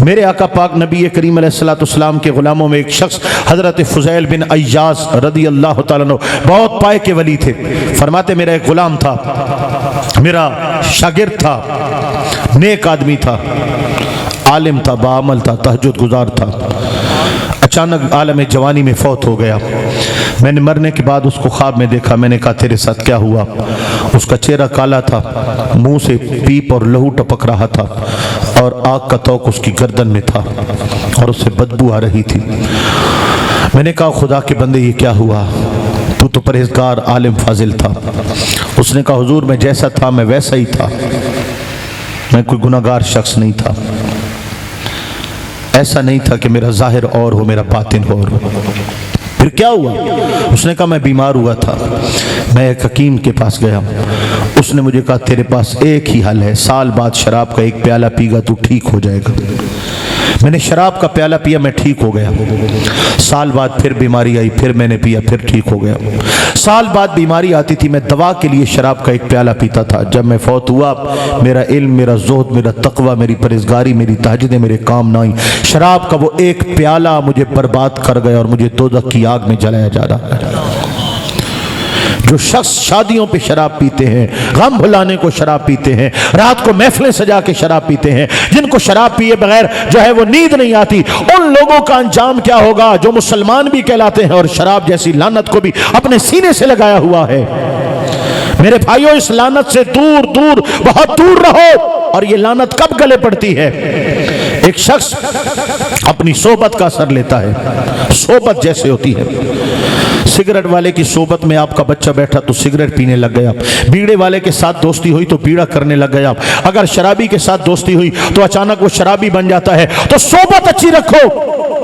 मेरे आका पाक नबी करीम अलैहिस्सलाम के गुलामों में एक शख्स हजरत फुज़ैल बिन अय्याज़ रदी अल्लाह तआला अन्हु बहुत पाए के वली थे। फरमाते मेरा एक गुलाम था, मेरा शागिर्द था, नेक आदमी था, आलिम था, बाअमल था, तहज्जुद गुजार था। अचानक आलम जवानी में फौत हो गया। मैंने मरने के बाद उसको ख्वाब में देखा। मैंने कहा तेरे साथ क्या हुआ? उसका चेहरा काला था, मुंह से पीप और लहू टपक रहा था और आग का तौक उसकी गर्दन में था और उससे बदबू आ रही थी। मैंने कहा खुदा के बंदे ये क्या हुआ? तू तो परहेजगार आलिम फाजिल था। उसने कहा हुजूर मैं जैसा था मैं वैसा ही था, मैं कोई गुनाहगार शख्स नहीं था। ऐसा नहीं था कि मेरा जाहिर और हो मेरा बातिन और हो। फिर क्या हुआ? उसने कहा मैं बीमार हुआ था, मैं एक हकीम के पास गया। उसने मुझे कहा तेरे पास एक ही हल है, साल बाद शराब का एक प्याला पीगा तू ठीक हो जाएगा। मैंने शराब का प्याला पिया, मैं ठीक हो गया। साल बाद फिर बीमारी आई, फिर मैंने पिया, फिर ठीक हो गया। साल बाद बीमारी आती थी, मैं दवा के लिए शराब का एक प्याला पीता था। जब मैं फौत हुआ मेरा इल्म, मेरा ज़ुहद, मेरा तकवा, मेरी परहेज़गारी, मेरी तहज्जुदें मेरे काम ना आई। शराब का वो एक प्याला मुझे बर्बाद कर गया और मुझे दोज़ख की आग में जलाया जा रहा है। जो शख्स शादियों पे शराब पीते हैं, गम भुलाने को शराब पीते हैं, रात को महफिलें सजा के शराब पीते हैं, जिनको शराब पिए बगैर जो है वो नींद नहीं आती, उन लोगों का अंजाम क्या होगा जो मुसलमान भी कहलाते हैं और शराब जैसी लानत को भी अपने सीने से लगाया हुआ है। मेरे भाइयों इस लानत से दूर दूर, बहुत दूर रहो। और ये लानत कब गले पड़ती है? एक शख्स अपनी सोबत का असर लेता है। सोबत जैसे होती है, सिगरेट वाले की सोबत में आपका बच्चा बैठा तो सिगरेट पीने लग गया, बीड़े वाले के साथ दोस्ती हुई तो बीड़ा करने लग गया, अगर शराबी के साथ दोस्ती हुई तो अचानक वो शराबी बन जाता है। तो सोबत अच्छी रखो।